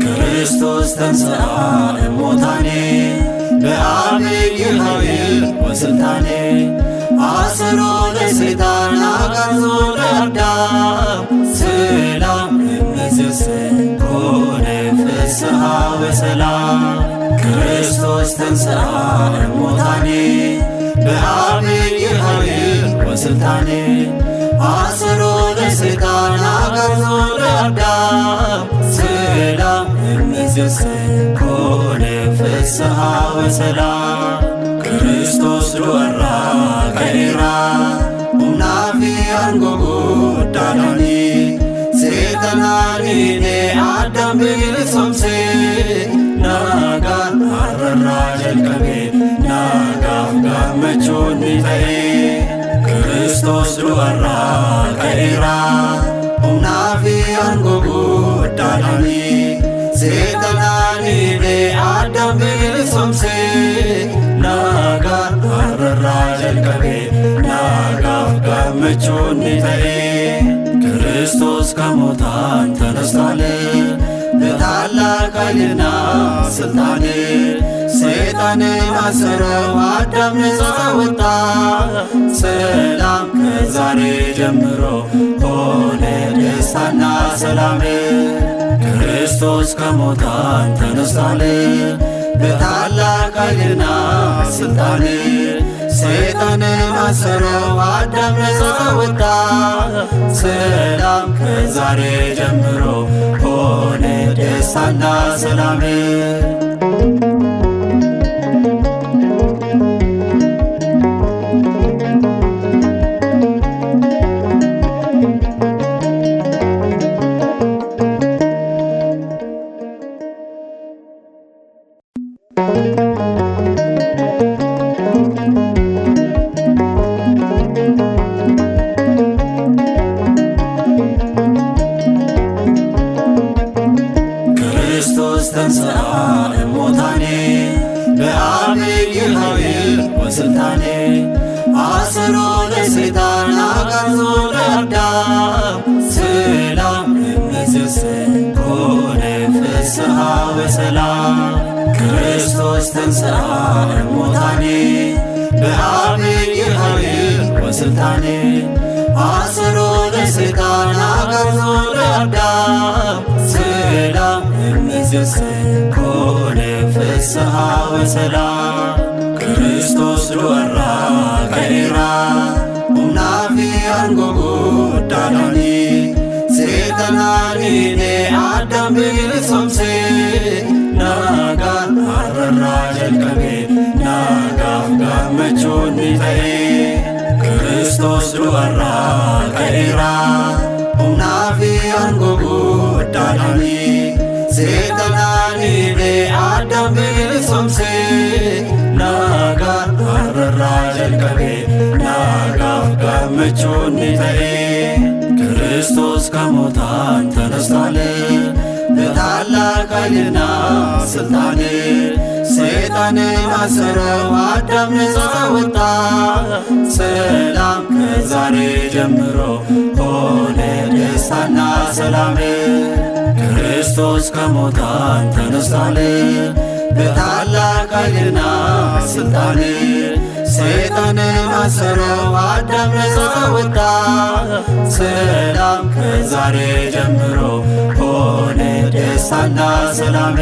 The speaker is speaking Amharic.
ክርስቶስ ተንሥአ እሙታኔ በዐቢይ ኃይል ወሥልጣኔ አሰሮ ለሰይጣን አግዓዞ ለአዳም ሰላም እምይእዜሰ ኮነ ፍስሐ ወሰላም። ክርስቶስ ተንሥአ እሙታኔ በዐቢይ ኃይል ወሥልጣኔ አሰሮ ለሰይጣን አግዓዞ ለአዳም ሰላም እምይእዜሰ ኮነ ፍስሐ ወሰላም። ክርስቶስ ዱአራ ከኢራ ኡምናፊ አንጎጎ ዳናኒ ሴጠናኒኔ አዳም ብልሶምሴ ናጋን አረራ ጀልቀቤ ናጋፍ ጋመቾኒ ተኤ ክርስቶስ ዱአራ ከኢራ ኡምናፊ አንጎጎ ዳናኒ ሴጠናኒኔ አዳም ብልሶምሴ ናጋን አረራ ጀልቀቤ ናጋፍ ጋመቾኒ ተኤ ክርስቶስ ከሙታን ተነስቷል በታላቅ ኃይልና ሥልጣን ሰይጣንን አሰረው አዳም ነፃ ወጣ ሰላም ከዛሬ ጀምሮ ሆነ ደስታና ሰላም። ክርስቶስ ከሙታን ተነስቷል በታላቅ ኃይልና ሥልጣን ሰይጣንን አሰረው አዳም ነፃ ወጣ ሰላም ከዛሬ ጀምሮ ሆነ ደስታና ሰላም። ክርስቶስ ተንሥአ እሙታኔ በዐቢይ ኃይል ወሥልጣኔ አሰሮ ለሰይጣን አግዓዞ ለአዳም ሰላም እምይእዜሰ ኮነ ፍስሐ ወሰላም። ክርስቶስ ተንሥአ እሙታኔ በዐቢይ ኃይል ወሥልጣኔ አሰሮ ለሰይጣን አግዓዞ ለአዳም ሰላም እምይእዜሰ ኮነ ፍስሐ ወሰላም። ክርስቶስ ዱአራ ከኢራ ኡምናፊ አንጎጎ ዳናኒ ሴጠናኒኔ አዳም ብልሶምሴ ናጋን አረራ ጀልቀቤ ናጋፍ ጋመቾኒ ተኤ ክርስቶስ ዱአራ ከኢራ ኡምናፊ አንጎጎ ዳናኒ ሴጠናኒኔ አዳም ብልሶምሴ ናጋን አረራ ጀልቀቤ ናጋፍ ጋመቾኒ ተኤ ክርስቶስ ከሙታን ተነስቷል በታላቅ ኃይልና ሥልጣን ሰይጣንን አሰረው አዳም ነፃ ወጣ ሰላም ከዛሬ ጀምሮ ሆነ ደስታና ሰላም። ክርስቶስ ከሙታን ተነስቷል በታላቅ ኃይልና ሥልጣን ሰይጣንን አሰረው አዳም ነፃ ወጣ ሰላም ከዛሬ ጀምሮ ሆነ ደስታና ሰላም።